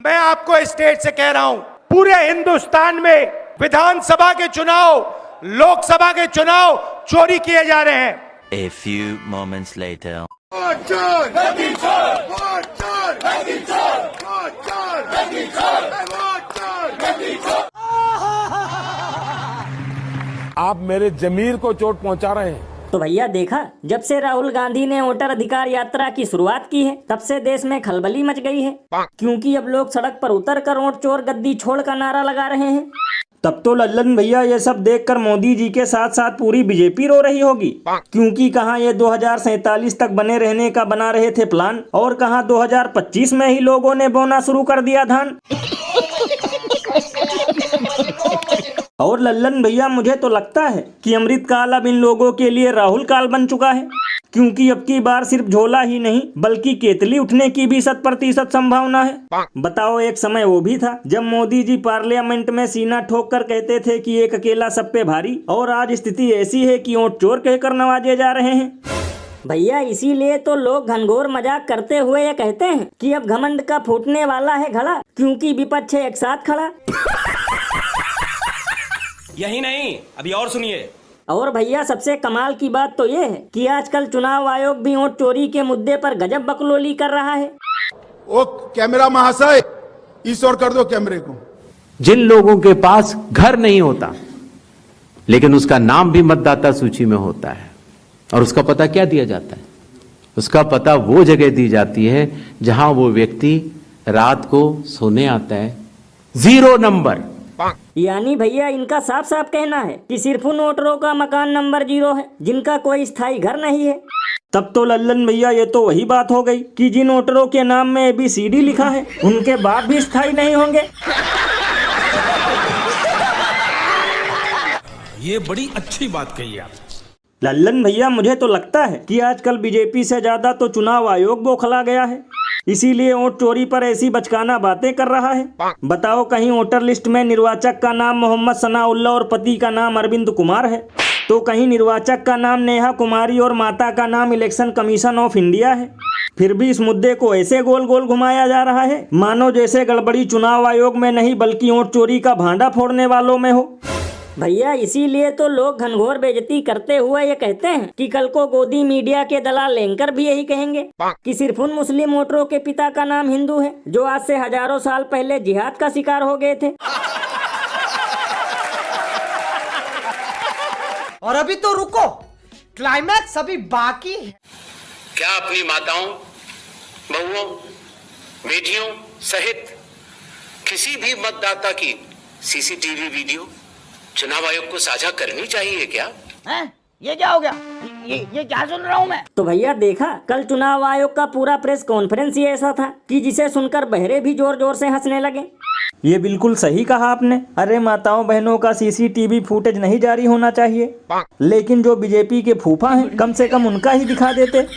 मैं आपको स्टेट से कह रहा हूं, पूरे हिंदुस्तान में विधानसभा के चुनाव, लोकसभा के चुनाव चोरी किए जा रहे हैं। A few moments later. आप मेरे जमीर को चोट पहुंचा रहे हैं। तो भैया देखा, जब से राहुल गांधी ने वोटर अधिकार यात्रा की शुरुआत की है, तब से देश में खलबली मच गई है, क्योंकि अब लोग सड़क पर उतर कर वोट चोर गद्दी छोड़ का नारा लगा रहे हैं। तब तो लल्लन भैया ये सब देखकर मोदी जी के साथ साथ पूरी बीजेपी रो रही होगी, क्योंकि कहाँ ये 2047 तक बने रहने का बना रहे थे प्लान, और कहाँ 2025 में ही लोगों ने बोना शुरू कर दिया धान। और लल्लन भैया मुझे तो लगता है कि अमृत काल अब इन लोगों के लिए राहुल काल बन चुका है, क्योंकि अब की बार सिर्फ झोला ही नहीं बल्कि केतली उठने की भी 100% संभावना है। बताओ, एक समय वो भी था जब मोदी जी पार्लियामेंट में सीना ठोक कर कहते थे कि एक अकेला सब पे भारी, और आज स्थिति ऐसी है कि वोट चोर कहकर नवाजे जा रहे हैं। भैया इसीलिए तो लोग घनघोर मजाक करते हुए ये कहते हैं कि अब घमंड का फूटने वाला है घड़ा, क्योंकि विपक्ष है एक साथ खड़ा। यही नहीं, अभी और सुनिए। और भैया सबसे कमाल की बात तो ये है कि आजकल चुनाव आयोग भी वोट चोरी के मुद्दे पर गजब बकलोली कर रहा है। ओ कैमरा महाशय, इस ओर कर दो कैमरे को। जिन लोगों के पास घर नहीं होता लेकिन उसका नाम भी मतदाता सूची में होता है, और उसका पता क्या दिया जाता है? उसका पता वो जगह दी जाती है जहां वो व्यक्ति रात को सोने आता है, 0 नंबर। यानी भैया इनका साफ साफ कहना है कि सिर्फ उन वोटरों का मकान नंबर 0 है जिनका कोई स्थायी घर नहीं है। तब तो लल्लन भैया ये तो वही बात हो गई कि जिन वोटरों के नाम में ABCD लिखा है उनके बाद भी स्थायी नहीं होंगे। ये बड़ी अच्छी बात कही आप। लल्लन भैया मुझे तो लगता है कि आजकल बीजेपी से ज्यादा तो चुनाव आयोग बौखला गया है, इसीलिए वोट चोरी पर ऐसी बचकाना बातें कर रहा है। बताओ, कहीं वोटर लिस्ट में निर्वाचक का नाम मोहम्मद सनाउल्लाह और पति का नाम अरविंद कुमार है, तो कहीं निर्वाचक का नाम नेहा कुमारी और माता का नाम इलेक्शन कमीशन ऑफ इंडिया है। फिर भी इस मुद्दे को ऐसे गोल गोल घुमाया जा रहा है मानो जैसे गड़बड़ी चुनाव आयोग में नहीं बल्कि वोट चोरी का भांडा फोड़ने वालों में हो। भैया इसीलिए तो लोग घनघोर बेइज्जती करते हुए ये कहते हैं कि कल को गोदी मीडिया के दलाल एंकर भी यही कहेंगे कि सिर्फ उन मुस्लिम वोटरों के पिता का नाम हिंदू है जो आज से हजारों साल पहले जिहाद का शिकार हो गए थे। और अभी तो रुको, क्लाइमैक्स अभी बाकी है। क्या अपनी माताओं, बहुओं, बेटियों सहित किसी भी मतदाता की CCTV वीडियो चुनाव आयोग को साझा करनी चाहिए क्या? हैं? ये क्या हो गया? ये क्या सुन रहा हूँ मैं? तो भैया देखा, कल चुनाव आयोग का पूरा प्रेस कॉन्फ्रेंस ही ऐसा था कि जिसे सुनकर बहरे भी जोर जोर से हंसने लगे। ये बिल्कुल सही कहा आपने। अरे माताओं बहनों का CCTV फुटेज नहीं जारी होना चाहिए, लेकिन जो बीजेपी के फूफा हैं कम से कम उनका ही दिखा देते।